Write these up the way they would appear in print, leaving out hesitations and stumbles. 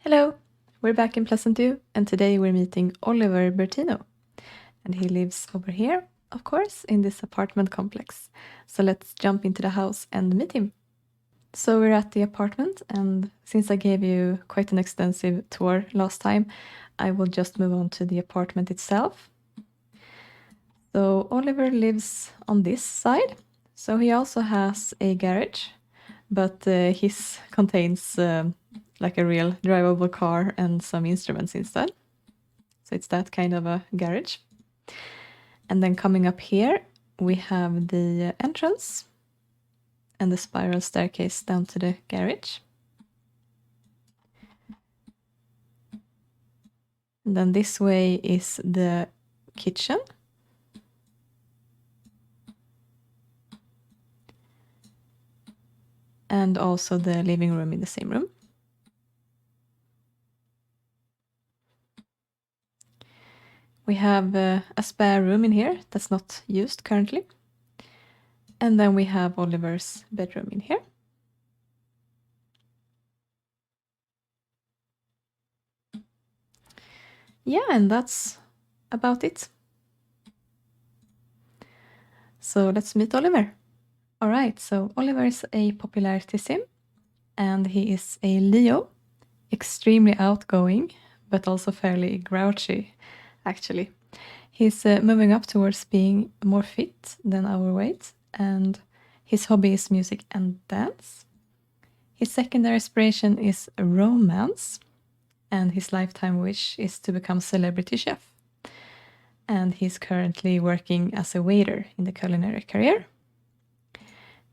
Hello, we're back in Pleasantview, and today we're meeting Oliver Bertino. And he lives over here, of course, in this apartment complex. So let's jump into the house and meet him. So we're at the apartment, and since I gave you quite an extensive tour last time, I will just move on to the apartment itself. So Oliver lives on this side. So he also has a garage, but his contains like a real drivable car and some instruments instead. So it's that kind of a garage. And then coming up here, we have the entrance and the spiral staircase down to the garage. And then this way is the kitchen. And also the living room in the same room. We have a spare room in here that's not used currently. And then we have Oliver's bedroom in here. Yeah, and that's about it. So let's meet Oliver. All right, so Oliver is a popularity sim, and he is a Leo, extremely outgoing, but also fairly grouchy, actually. He's moving up towards being more fit than our weight, and his hobby is music and dance. His secondary aspiration is romance, and his lifetime wish is to become celebrity chef. And he's currently working as a waiter in the culinary career.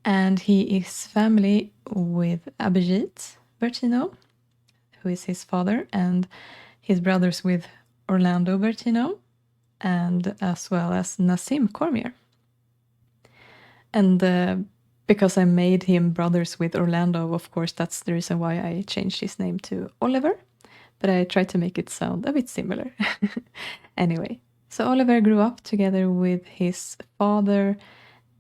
And he is family with Abhijeet Bertino, who is his father, and his brothers with Orlando Bertino, and as well as Nassim Cormier. And because I made him brothers with Orlando, of course, that's the reason why I changed his name to Oliver, but I tried to make it sound a bit similar. Anyway, so Oliver grew up together with his father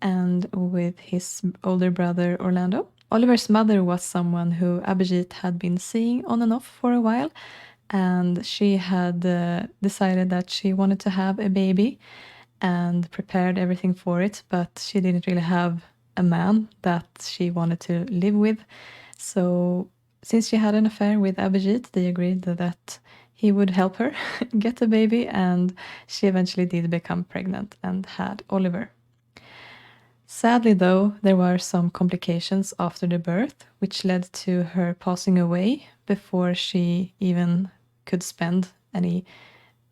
and with his older brother Orlando. Oliver's mother was someone who Abhijeet had been seeing on and off for a while, and she had decided that she wanted to have a baby and prepared everything for it, but she didn't really have a man that she wanted to live with. So since she had an affair with Abhijeet, they agreed that he would help her get a baby, and she eventually did become pregnant and had Oliver. Sadly, though, there were some complications after the birth, which led to her passing away before she even could spend any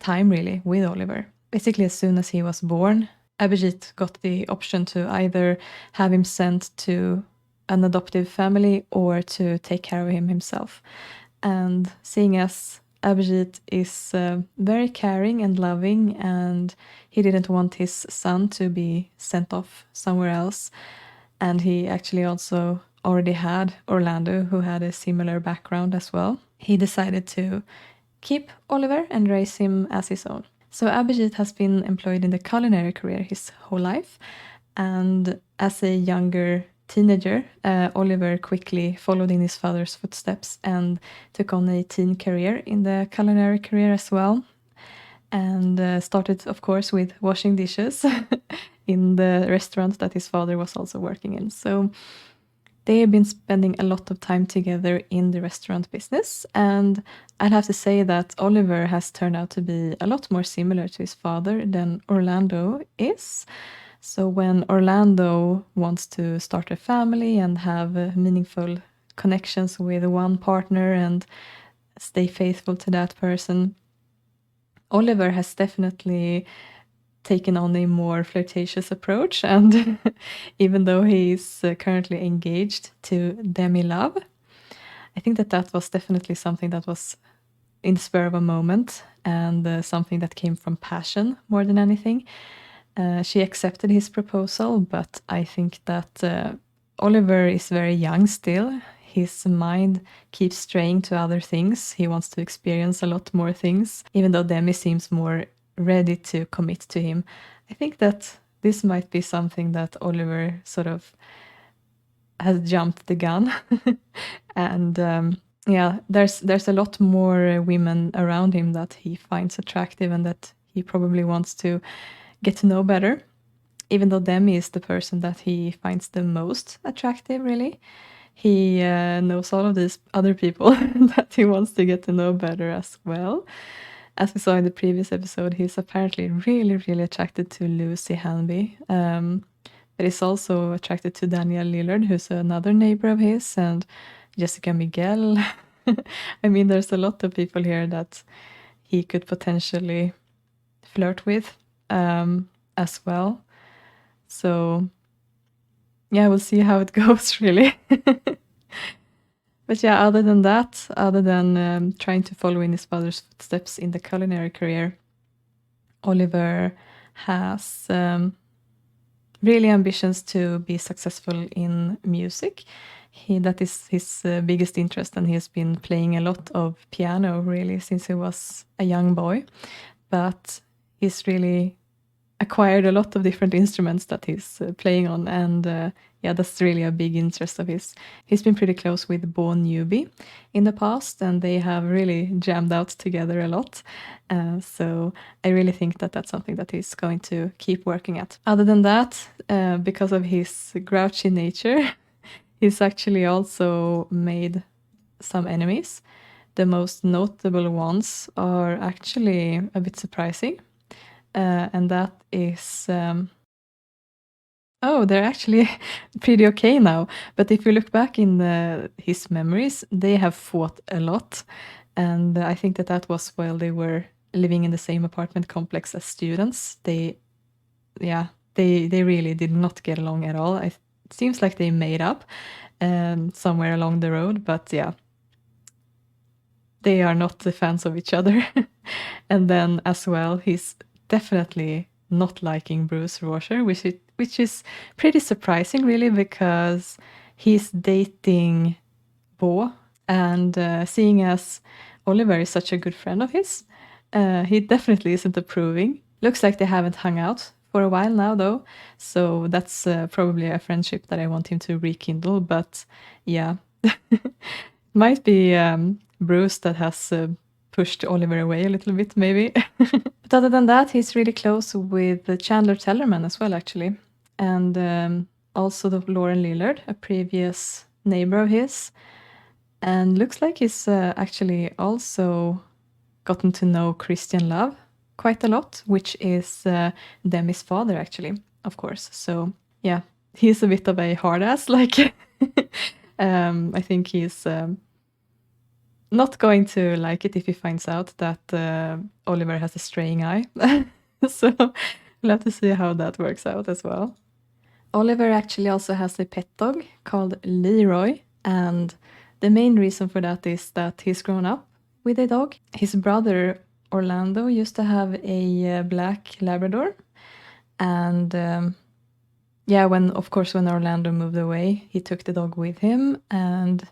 time really with Oliver. Basically, as soon as he was born, Abhijeet got the option to either have him sent to an adoptive family or to take care of him himself. And seeing as Abhijeet is very caring and loving, and he didn't want his son to be sent off somewhere else. And he actually also already had Orlando, who had a similar background as well. He decided to keep Oliver and raise him as his own. So Abhijeet has been employed in the culinary career his whole life. And as a younger teenager, Oliver quickly followed in his father's footsteps and took on a teen career in the culinary career as well. And started, of course, with washing dishes in the restaurant that his father was also working in. So they have been spending a lot of time together in the restaurant business, and I'd have to say that Oliver has turned out to be a lot more similar to his father than Orlando is. So when Orlando wants to start a family and have meaningful connections with one partner and stay faithful to that person, Oliver has definitely taken on a more flirtatious approach, and even though he is currently engaged to Demi Love, I think that was definitely something that was in the spur of a moment, and something that came from passion more than anything. She accepted his proposal, but I think that Oliver is very young still. His mind keeps straying to other things. He wants to experience a lot more things, even though Demi seems more ready to commit to him. I think that this might be something that Oliver sort of has jumped the gun and yeah, there's a lot more women around him that he finds attractive and that he probably wants to get to know better. Even though Demi is the person that he finds the most attractive, really, he knows all of these other people that he wants to get to know better as well. As we saw in the previous episode, he's apparently really, really attracted to Lucy Hanby. But he's also attracted to Danielle Lillard, who's another neighbor of his, and Jessica Miguel. I mean, there's a lot of people here that he could potentially flirt with as well. So, yeah, we'll see how it goes, really. But yeah, other than that, other than trying to follow in his father's footsteps in the culinary career, Oliver has really ambitions to be successful in music. That is his biggest interest, and he has been playing a lot of piano really since he was a young boy. But he's really acquired a lot of different instruments that he's playing on, and yeah, that's really a big interest of his. He's been pretty close with Bo Newby in the past, and they have really jammed out together a lot. So I really think that that's something that he's going to keep working at. Other than that, because of his grouchy nature, he's actually also made some enemies. The most notable ones are actually a bit surprising. And that is they're actually pretty okay now. But if you look back in his memories, they have fought a lot, and I think that was while they were living in the same apartment complex as students. They really did not get along at all. It seems like they made up somewhere along the road, but yeah, they are not the fans of each other. And then as well, he's definitely not liking Bruce Rosher, which is pretty surprising, really, because he's dating Bo, and seeing as Oliver is such a good friend of his, he definitely isn't approving. Looks like they haven't hung out for a while now, though, so that's probably a friendship that I want him to rekindle. But yeah, might be Bruce that has pushed Oliver away a little bit, maybe. But other than that, he's really close with Chandler Tellerman as well, actually. And also the Lauren Lillard, a previous neighbor of his. And looks like he's actually also gotten to know Christian Love quite a lot, which is Demi's father, actually, of course. So yeah, he's a bit of a hard ass. Like, I think he's not going to like it if he finds out that Oliver has a straying eye. So we'll have to see how that works out as well. Oliver actually also has a pet dog called Leroy, and the main reason for that is that he's grown up with a dog. His brother Orlando used to have a black Labrador, and yeah, when Orlando moved away, he took the dog with him, and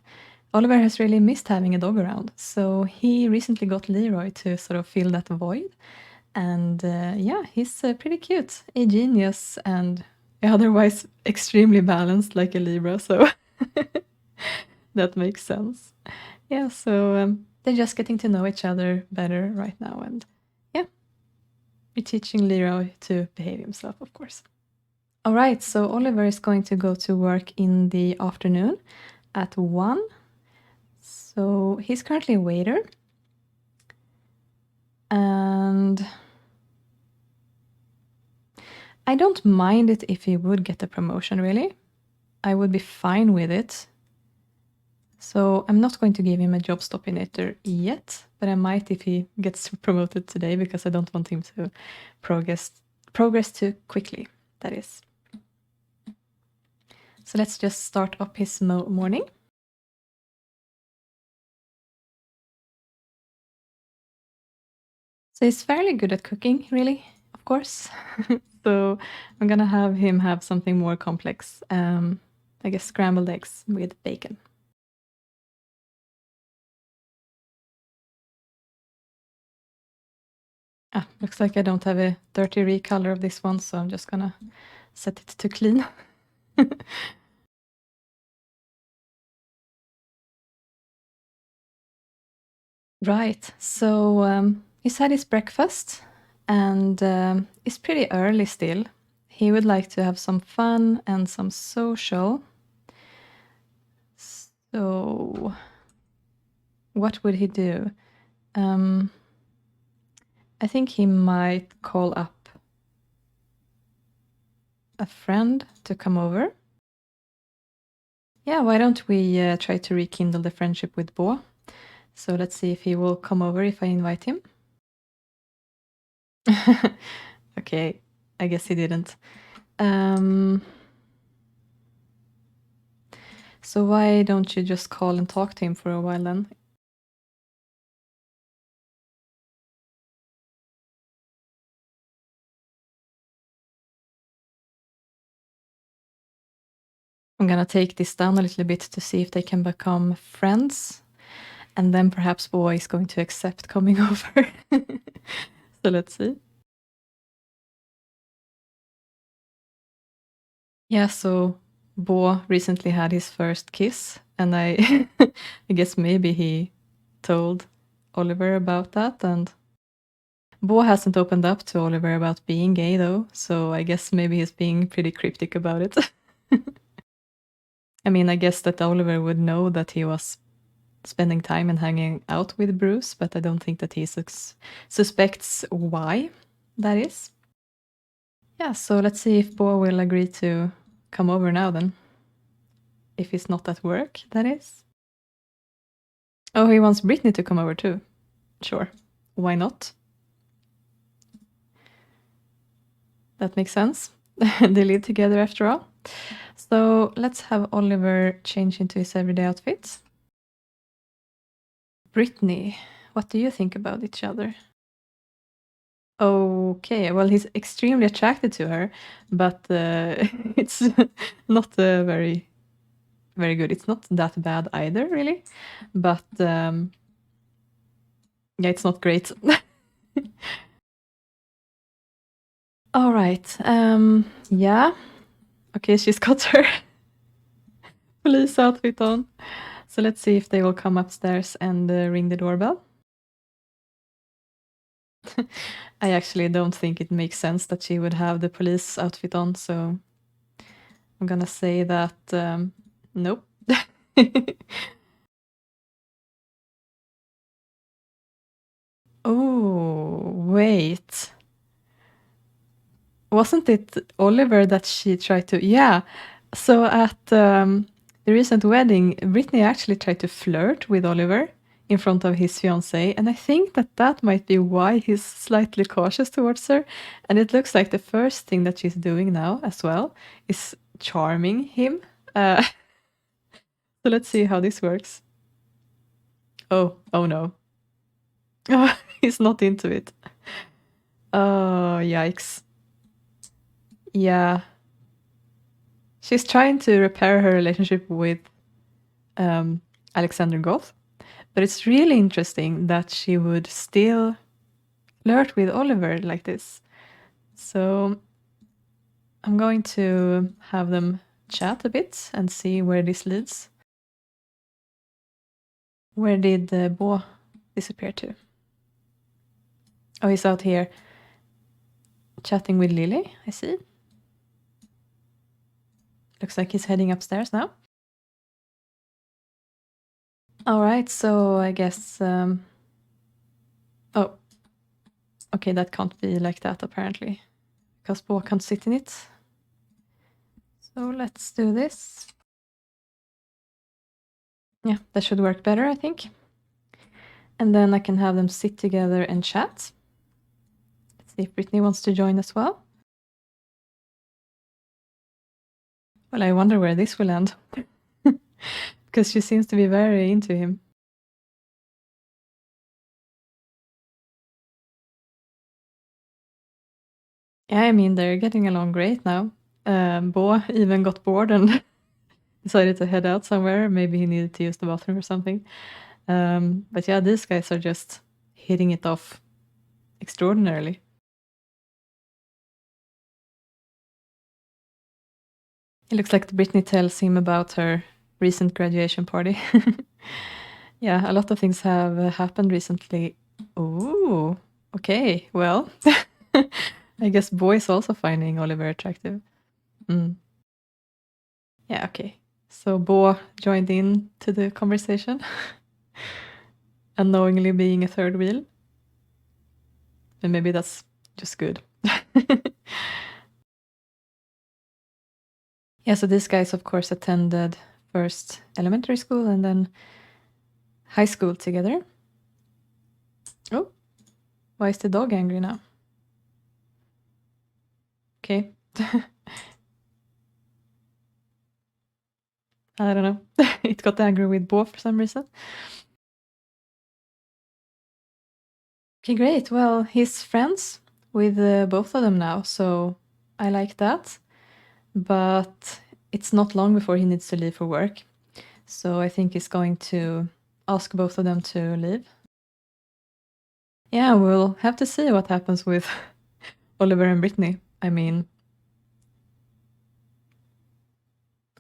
Oliver has really missed having a dog around. So he recently got Leroy to sort of fill that void, and yeah, he's pretty cute, a genius, and otherwise extremely balanced like a Libra, so that makes sense. Yeah, so they're just getting to know each other better right now, and yeah, we're teaching Leroy to behave himself, of course. All right, so Oliver is going to go to work in the afternoon at 1. So he's currently a waiter. And I don't mind it if he would get a promotion, really. I would be fine with it. So I'm not going to give him a job stopinator yet, but I might if he gets promoted today, because I don't want him to progress too quickly, that is. So let's just start up his morning. So he's fairly good at cooking, really, of course. So I'm gonna have him have something more complex. I guess scrambled eggs with bacon. Looks like I don't have a dirty recolor of this one, so I'm just gonna set it to clean. Right. So he's had his breakfast and it's pretty early still. He would like to have some fun and some social. So what would he do? I think he might call up a friend to come over. Yeah, why don't we try to rekindle the friendship with Bo? So let's see if he will come over if I invite him. Okay, I guess he didn't. So why don't you just call and talk to him for a while then? I'm gonna take this down a little bit to see if they can become friends. And then perhaps Bo is going to accept coming over. So let's see. Yeah, so Bo recently had his first kiss, and I I guess maybe he told Oliver about that, and Bo hasn't opened up to Oliver about being gay though, so I guess maybe he's being pretty cryptic about it. I mean, I guess that Oliver would know that he was spending time and hanging out with Bruce, but I don't think that he suspects why that is. Yeah, so let's see if Bo will agree to come over now then. If he's not at work, that is. Oh, he wants Brittany to come over too. Sure. Why not? That makes sense. They live together after all. So let's have Oliver change into his everyday outfit. Brittany, what do you think about each other? Okay, well, he's extremely attracted to her, but it's not very, very good. It's not that bad either, really. But yeah, it's not great. All right. Yeah. Okay, she's got her police outfit on. So let's see if they will come upstairs and ring the doorbell. I actually don't think it makes sense that she would have the police outfit on, so I'm gonna say that nope. Oh, wait. Wasn't it Oliver that she tried to? Yeah. So at the recent wedding, Brittany actually tried to flirt with Oliver in front of his fiancée, and I think that that might be why he's slightly cautious towards her. And it looks like the first thing that she's doing now as well is charming him. So let's see how this works. Oh no. Oh, he's not into it. Oh, yikes. Yeah. She's trying to repair her relationship with Alexander Goth, but it's really interesting that she would still flirt with Oliver like this. So I'm going to have them chat a bit and see where this leads. Where did Bo disappear to? Oh, he's out here chatting with Lily, I see. Looks like he's heading upstairs now. All right, so I guess... oh, okay, that can't be like that apparently, because Bo can't sit in it. So let's do this. Yeah, that should work better, I think. And then I can have them sit together and chat. Let's see if Brittany wants to join as well. Well, I wonder where this will end. Because she seems to be very into him. Yeah, I mean, they're getting along great now. Bo even got bored and decided to head out somewhere. Maybe he needed to use the bathroom or something. But yeah, these guys are just hitting it off extraordinarily. It looks like Brittany tells him about her recent graduation party. Yeah, a lot of things have happened recently. Ooh, okay, well, I guess boys also finding Oliver attractive. Mm. Yeah, okay. So Bo joined in to the conversation, unknowingly being a third wheel. And maybe that's just good. Yeah, so these guys, of course, attended first elementary school and then high school together. Oh, why is the dog angry now? Okay. I don't know. It got angry with Bo for some reason. Okay, great. Well, he's friends with both of them now, so I like that. But it's not long before he needs to leave for work. So I think he's going to ask both of them to leave. Yeah, we'll have to see what happens with Oliver and Brittany. I mean,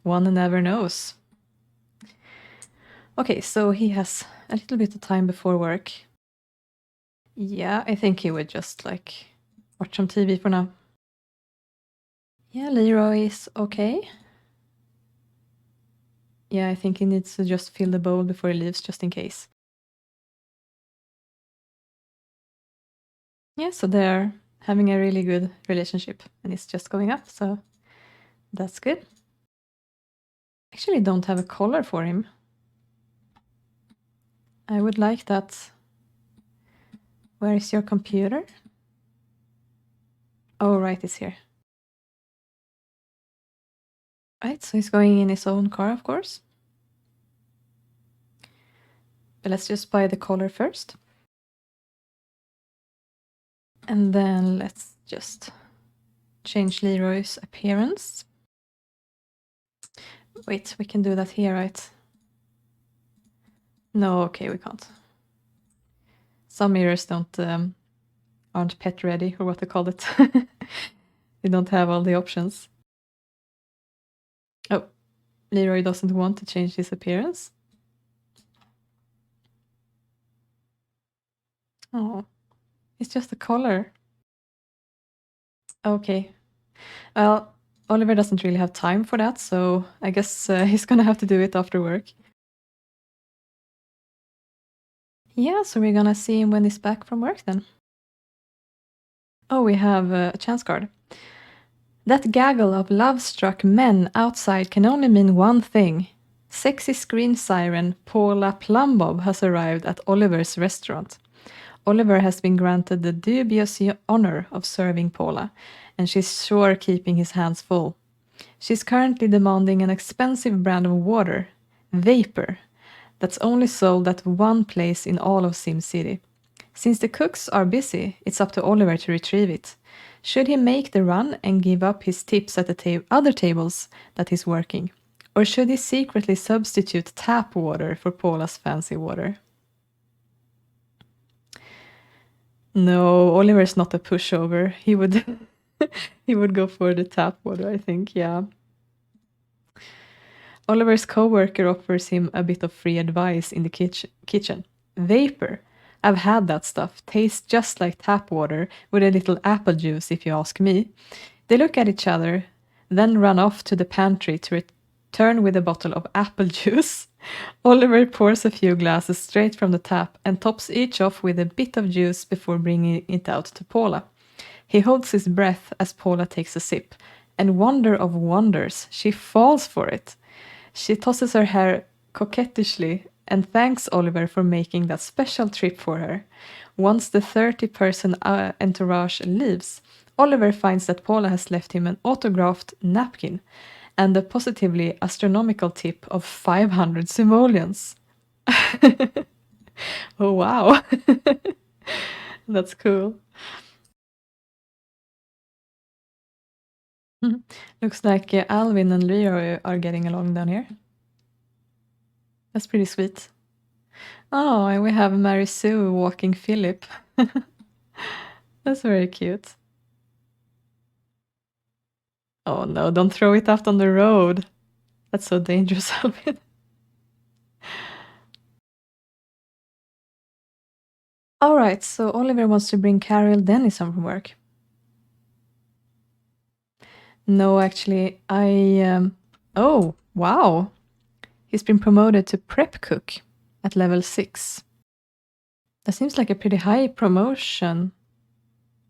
one never knows. Okay, so he has a little bit of time before work. Yeah, I think he would just like watch some TV for now. Yeah, Leroy is okay. Yeah, I think he needs to just fill the bowl before he leaves, just in case. Yeah, so they're having a really good relationship and it's just going up, so that's good. Actually don't have a collar for him. I would like that. Where is your computer? Oh, right, it's here. Right, so he's going in his own car, of course. But let's just buy the collar first. And then let's just change Leroy's appearance. Wait, we can do that here, right? No, okay, we can't. Some mirrors aren't pet ready, or what they call it. They don't have all the options. Oh, Leroy doesn't want to change his appearance. Oh, it's just a collar. Okay. Well, Oliver doesn't really have time for that, so I guess he's gonna have to do it after work. Yeah, so we're gonna see him when he's back from work then. Oh, we have a chance card. That gaggle of love-struck men outside can only mean one thing. Sexy screen siren Paula Plumbob has arrived at Oliver's restaurant. Oliver has been granted the dubious honor of serving Paula, and she's sure keeping his hands full. She's currently demanding an expensive brand of water, Vapor, that's only sold at one place in all of SimCity. Since the cooks are busy, it's up to Oliver to retrieve it. Should he make the run and give up his tips at the other tables that he's working? Or should he secretly substitute tap water for Paula's fancy water? No, Oliver's not a pushover. He would he would go for the tap water, I think, yeah. Oliver's co-worker offers him a bit of free advice in the kitchen. Vapor. I've had that stuff. Tastes just like tap water with a little apple juice, if you ask me. They look at each other, then run off to the pantry to return with a bottle of apple juice. Oliver pours a few glasses straight from the tap and tops each off with a bit of juice before bringing it out to Paula. He holds his breath as Paula takes a sip, and wonder of wonders, she falls for it. She tosses her hair coquettishly and thanks Oliver for making that special trip for her. Once the 30-person entourage leaves, Oliver finds that Paula has left him an autographed napkin and a positively astronomical tip of 500 simoleons. Oh, wow. That's cool. Looks like Alvin and Leroy are getting along down here. That's pretty sweet. Oh, and we have Mary Sue walking Philip. That's very cute. Oh no, don't throw it out on the road. That's so dangerous, Alvin. All right, so Oliver wants to bring Carol Dennis home from work. No, actually, oh, wow. He's been promoted to prep cook at level 6. That seems like a pretty high promotion.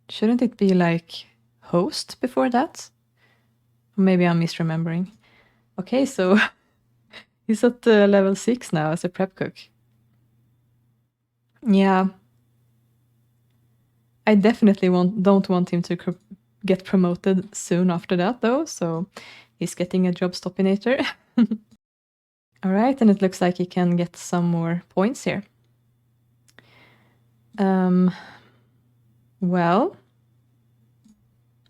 Shouldn't it be like host before that? Maybe I'm misremembering. Okay, so he's at level 6 now as a prep cook. Yeah. I definitely don't want him to get promoted soon after that, though, so he's getting a job stoppinator. All right, and it looks like he can get some more points here. Well,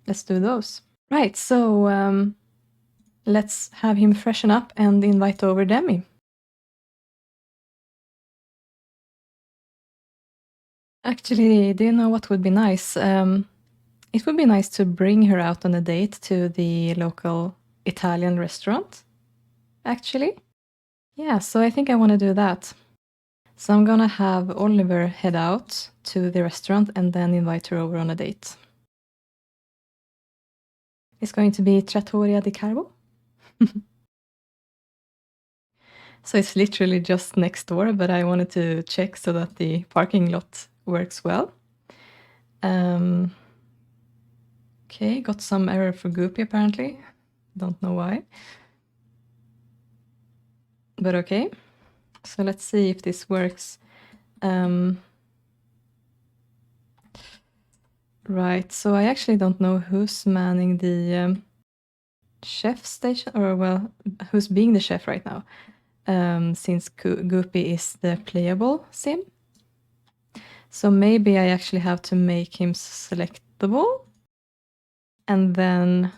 let's do those. Right, so let's have him freshen up and invite over Demi. Actually, do you know what would be nice? It would be nice to bring her out on a date to the local Italian restaurant, actually. Yeah, so I think I want to do that. So I'm gonna have Oliver head out to the restaurant and then invite her over on a date. It's going to be Trattoria di Carbo. So it's literally just next door, but I wanted to check so that the parking lot works well. Okay, got some error for Goopy apparently. Don't know why. But okay. So let's see if this works. Right, so I actually don't know who's manning the chef station, or well, who's being the chef right now, since Goopy is the playable sim. So maybe I actually have to make him selectable and then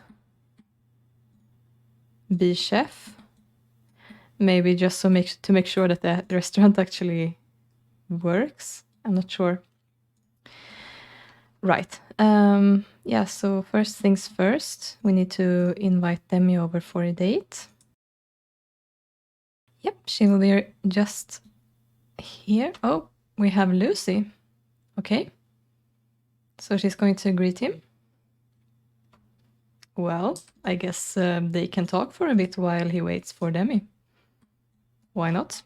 be chef. Maybe just to make sure that the restaurant actually works. I'm not sure. Right. Yeah, so first things first, we need to invite Demi over for a date. Yep, she will be just here. Oh, we have Lucy. Okay. So she's going to greet him. Well, I guess they can talk for a bit while he waits for Demi. Why not?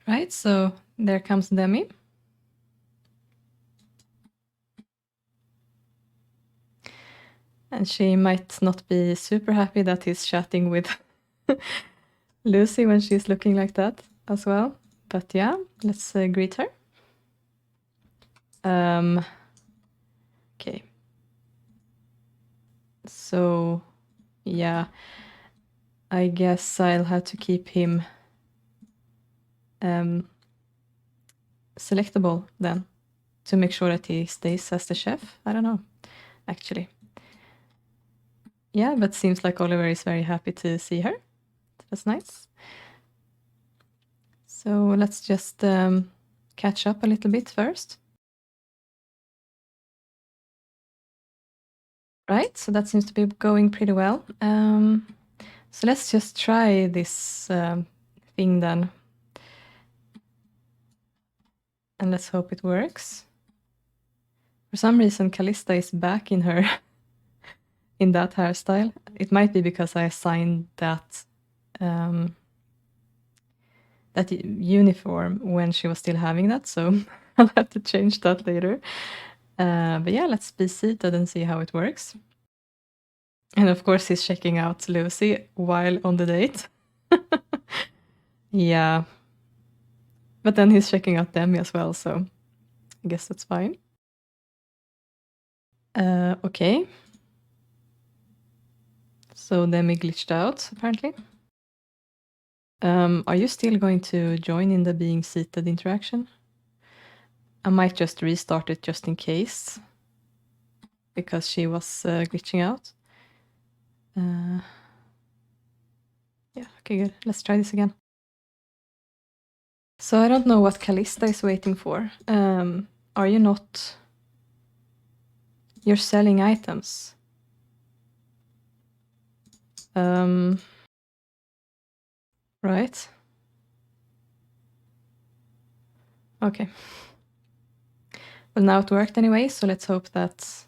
Right, so there comes Demi. And she might not be super happy that he's chatting with Lucy when she's looking like that as well. But yeah, let's greet her. Okay. So, yeah, I guess I'll have to keep him selectable then to make sure that he stays as the chef. I don't know, actually. Yeah, but seems like Oliver is very happy to see her. That's nice. So let's just catch up a little bit first. Right, so that seems to be going pretty well. So let's just try this thing then. And let's hope it works. For some reason, Callista is back in her in that hairstyle. It might be because I assigned that that uniform when she was still having that, so I'll have to change that later. But yeah, let's be seated and see how it works. And of course, he's checking out Lucy while on the date. Yeah. But then he's checking out Demi as well, so I guess that's fine. Okay. So Demi glitched out, apparently. Are you still going to join in the being seated interaction? I might just restart it just in case, because she was glitching out. Yeah, okay, good. Let's try this again. So I don't know what Callista is waiting for. Are you not... You're selling items. Right. Okay. Well, now it worked anyway, so let's hope that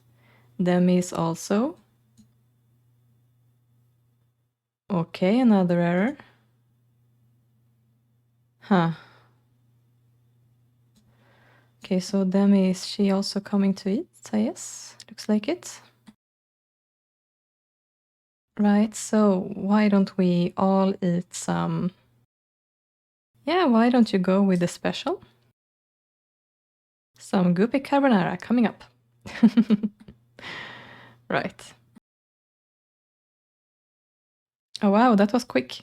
Demi is also. Okay, another error. Huh. Okay, so Demi, is she also coming to eat? Yes, looks like it. Right, so why don't we all eat some... Yeah, why don't you go with the special? Some goopy carbonara coming up. Right. Oh wow, that was quick.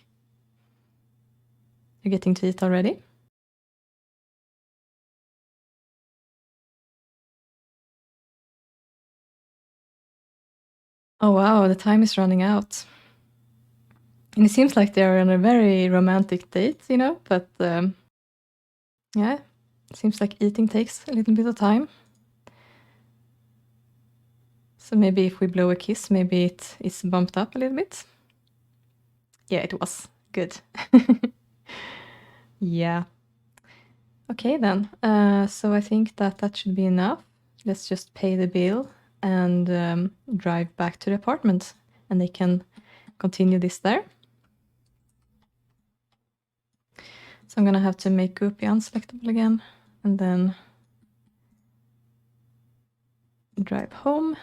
You're getting to eat already? Oh wow, the time is running out. And it seems like they're on a very romantic date, you know, but yeah, it seems like eating takes a little bit of time. So maybe if we blow a kiss, maybe it's bumped up a little bit. Yeah, it was. Good. Yeah. Okay then. So I think that should be enough. Let's just pay the bill and drive back to the apartment, and they can continue this there. So I'm gonna have to make Goopy unselectable again, and then drive home.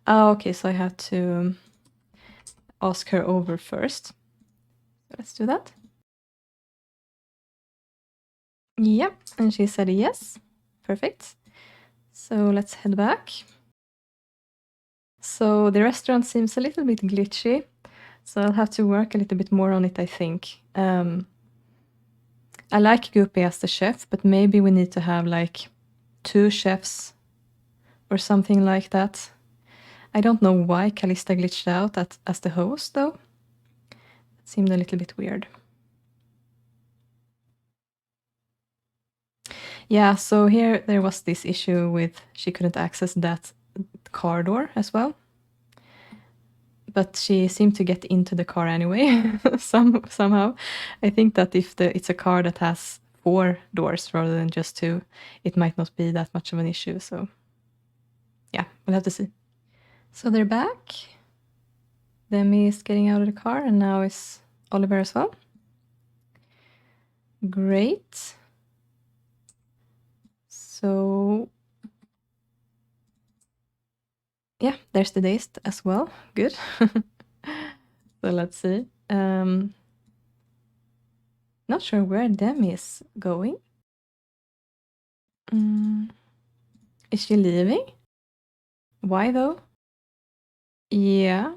Oh, okay, so I have to ask her over first. So let's do that. Yep, and she said yes. Perfect. So let's head back. So the restaurant seems a little bit glitchy, so I'll have to work a little bit more on it, I think. I like Goopy as the chef, but maybe we need to have like 2 chefs or something like that. I don't know why Callista glitched out as the host, though. It seemed a little bit weird. Yeah, so here there was this issue with she couldn't access that car door as well. But she seemed to get into the car anyway, somehow. I think that if it's a car that has 4 doors rather than just 2, it might not be that much of an issue. So yeah, we'll have to see. So they're back. Demi is getting out of the car, and now is Oliver as well. Great. So yeah, there's the date as well. Good. So let's see. Not sure where Demi is going. Is she leaving? Why though? Yeah.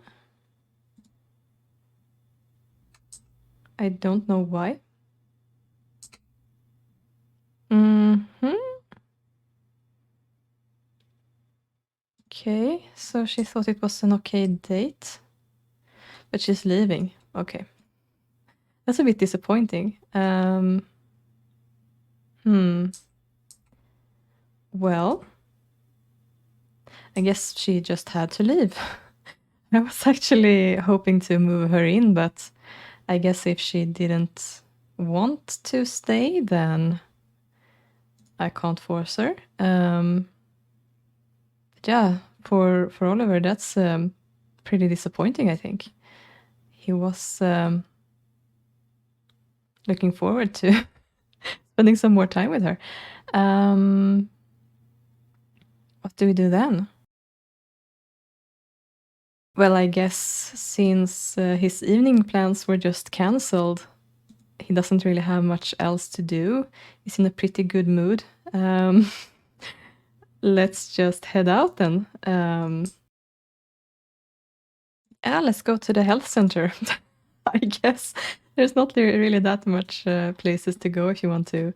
I don't know why. Okay, so she thought it was an okay date, but she's leaving. Okay. That's a bit disappointing. Well, I guess she just had to leave. I was actually hoping to move her in, but I guess if she didn't want to stay, then I can't force her. But yeah, for Oliver, that's pretty disappointing, I think. He was looking forward to spending some more time with her. What do we do then? Well, I guess since his evening plans were just cancelled, he doesn't really have much else to do. He's in a pretty good mood. Let's just head out then. Yeah, let's go to the health center. I guess there's not really that much places to go if you want to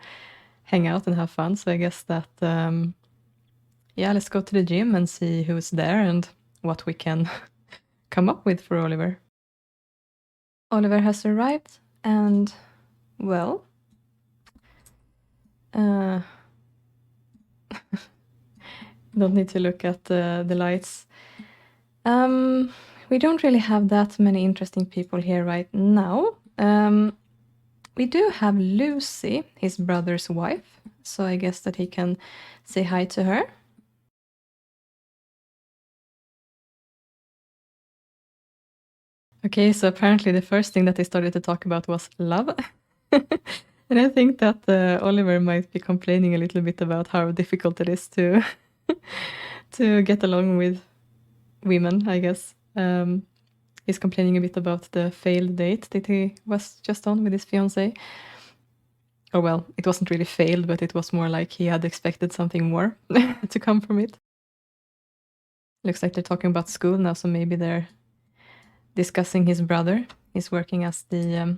hang out and have fun. So I guess that, yeah, let's go to the gym and see who's there and what we can come up with for Oliver. Oliver has arrived and, well, don't need to look at the lights. We don't really have that many interesting people here right now. We do have Lucy, his brother's wife, so I guess that he can say hi to her. Okay, so apparently the first thing that they started to talk about was love. And I think that Oliver might be complaining a little bit about how difficult it is to to get along with women, I guess. He's complaining a bit about the failed date that he was just on with his fiancée. Or well, it wasn't really failed, but it was more like he had expected something more to come from it. Looks like they're talking about school now, so maybe they're discussing his brother. He's working as the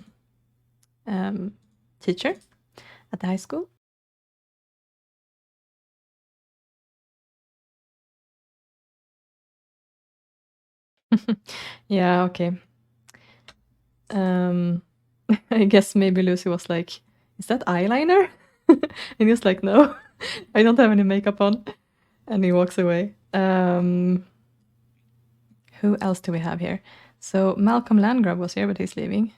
teacher at the high school. Yeah, okay. I guess maybe Lucy was like, is that eyeliner? And he's like, no, I don't have any makeup on. And he walks away. Who else do we have here? So Malcolm Landgrab was here, but he's leaving.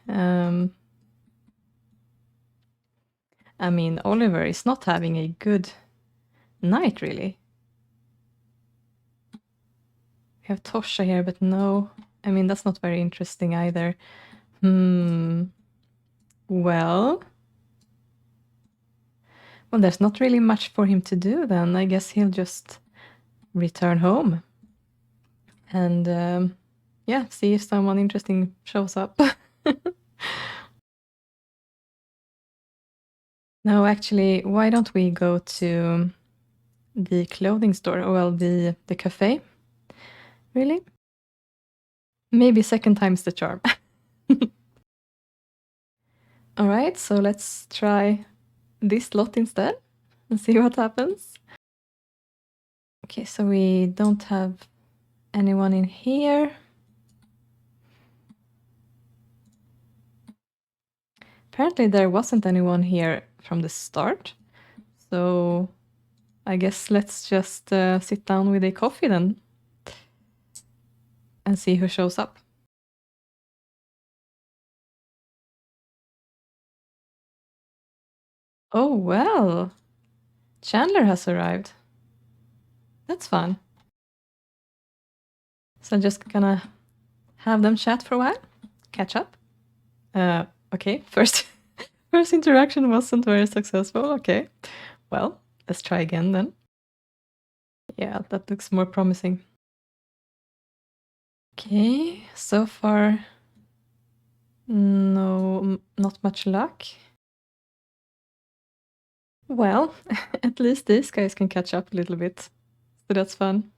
I mean, Oliver is not having a good night, really. We have Tosha here, but no. I mean, that's not very interesting either. Well, there's not really much for him to do then. I guess he'll just return home and yeah, see if someone interesting shows up. No, actually, why don't we go to the clothing store? Well, the cafe. Really? Maybe second time's the charm. All right, so let's try this lot instead and see what happens. Okay, so we don't have anyone in here. Apparently there wasn't anyone here from the start. So I guess let's just sit down with a coffee then and see who shows up. Oh, well, Chandler has arrived. That's fun. So I'm just gonna have them chat for a while, catch up. Okay, first interaction wasn't very successful. Okay, well, let's try again then. Yeah, that looks more promising. Okay, so far, no, not much luck. Well, at least these guys can catch up a little bit, so that's fun.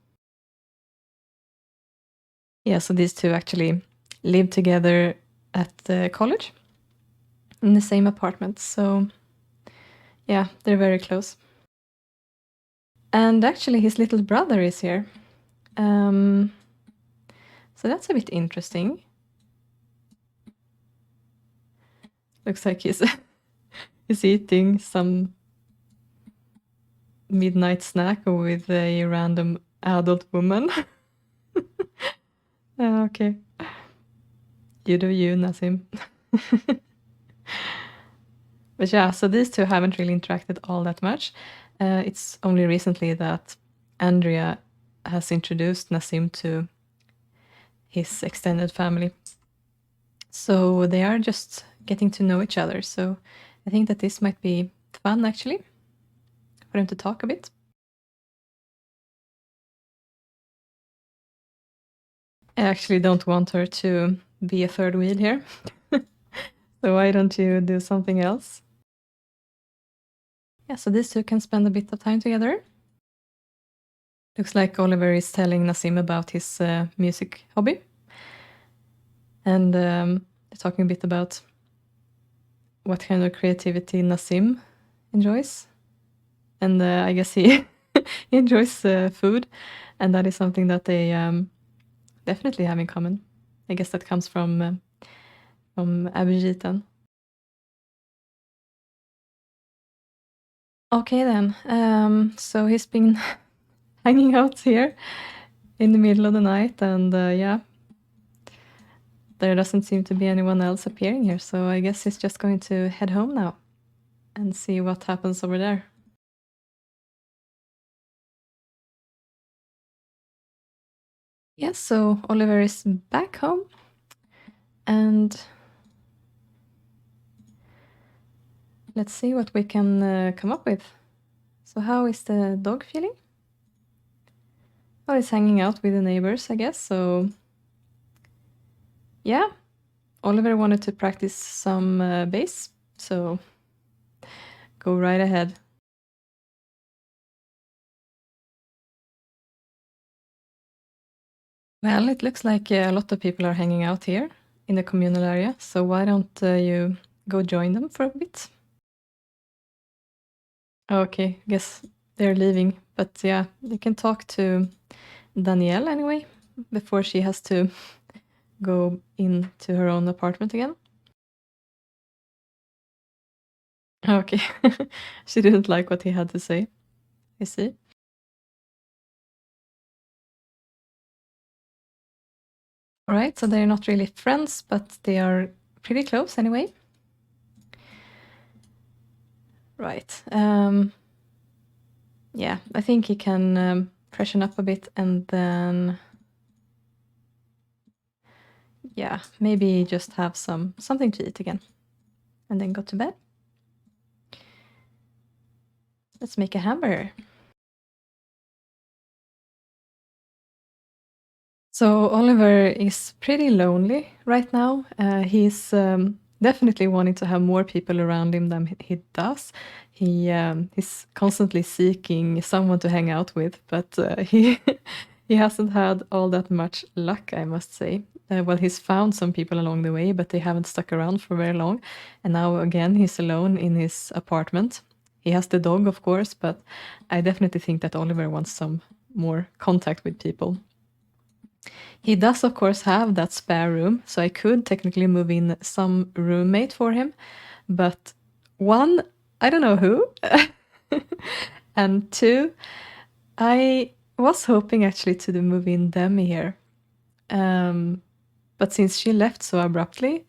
Yeah, so these two actually live together at the college in the same apartment, so yeah, they're very close. And actually, his little brother is here. So that's a bit interesting. Looks like he's he's eating some midnight snack with a random adult woman. Okay. You do you, Nazim. But yeah, so these two haven't really interacted all that much. It's only recently that Andrea has introduced Nassim to his extended family. So they are just getting to know each other. So I think that this might be fun actually for them to talk a bit. I actually don't want her to be a third wheel here. So why don't you do something else? Yeah, so these two can spend a bit of time together. Looks like Oliver is telling Nassim about his music hobby. And they're talking a bit about what kind of creativity Nassim enjoys. And I guess he, he enjoys food. And that is something that they definitely have in common. I guess that comes from Abhijeet then. Okay then, so he's been hanging out here in the middle of the night and yeah, there doesn't seem to be anyone else appearing here, so I guess he's just going to head home now and see what happens over there. Yes, so Oliver is back home, and let's see what we can come up with. So how is the dog feeling? Oh, he's hanging out with the neighbors, I guess, so yeah. Oliver wanted to practice some bass, so go right ahead. Well, it looks like a lot of people are hanging out here in the communal area, so why don't you go join them for a bit? Okay, guess they're leaving, but yeah, you can talk to Danielle anyway, before she has to go into her own apartment again. Okay, she didn't like what he had to say, I see. All right, so they're not really friends, but they are pretty close anyway. Right. Yeah, I think he can freshen up a bit and then, yeah, maybe just have something to eat again and then go to bed. Let's make a hamburger. So Oliver is pretty lonely right now. He's definitely wanting to have more people around him than he does. He's constantly seeking someone to hang out with, but he he hasn't had all that much luck, I must say. Well, he's found some people along the way, but they haven't stuck around for very long. And now again, he's alone in his apartment. He has the dog, of course, but I definitely think that Oliver wants some more contact with people. He does, of course, have that spare room, so I could technically move in some roommate for him. But one, I don't know who. And two, I was hoping actually to move in Demi here. But since she left so abruptly,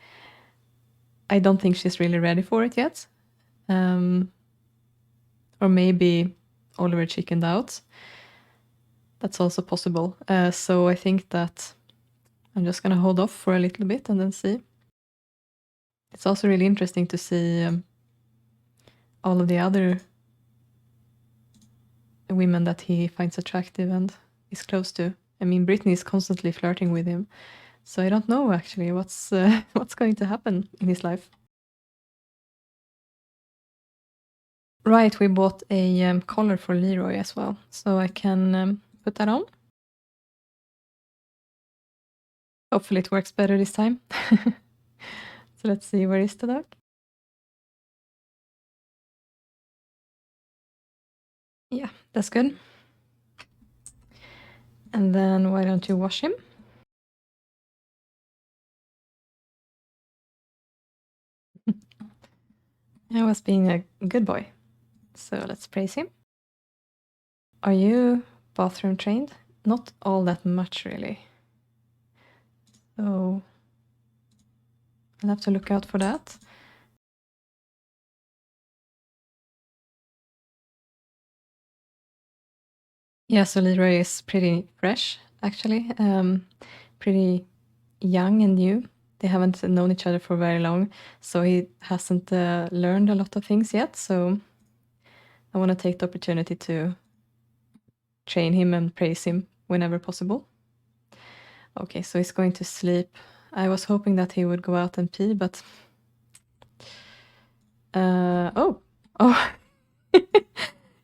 I don't think she's really ready for it yet. Or maybe Oliver chickened out. That's also possible. So I think that I'm just going to hold off for a little bit and then see. It's also really interesting to see all of the other women that he finds attractive and is close to. I mean, Brittany is constantly flirting with him. So I don't know actually what's going to happen in his life. Right, we bought a collar for Leroy as well. So I can put that on. Hopefully it works better this time. So let's see, where is the dog? Yeah, that's good. And then why don't you wash him? I was being a good boy. So let's praise him. Are you bathroom trained? Not all that much, really. So I'll have to look out for that. Yeah, so Leroy is pretty fresh, actually. Pretty young and new. They haven't known each other for very long, so he hasn't learned a lot of things yet. So I want to take the opportunity to train him and praise him whenever possible. Okay, so he's going to sleep. I was hoping that he would go out and pee, but oh,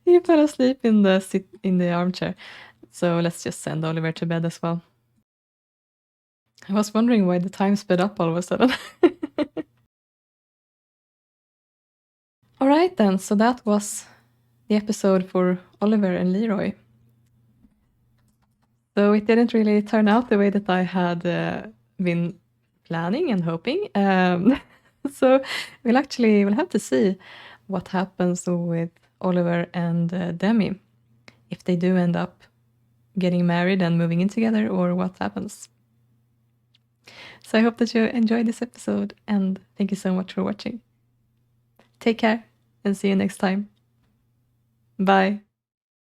he fell asleep in the armchair. So let's just send Oliver to bed as well. I was wondering why the time sped up all of a sudden. All right then, so that was the episode for Oliver and Leroy. So it didn't really turn out the way that I had been planning and hoping. So we'll have to see what happens with Oliver and Demi, if they do end up getting married and moving in together, or what happens. So I hope that you enjoyed this episode, and thank you so much for watching. Take care and see you next time. Bye.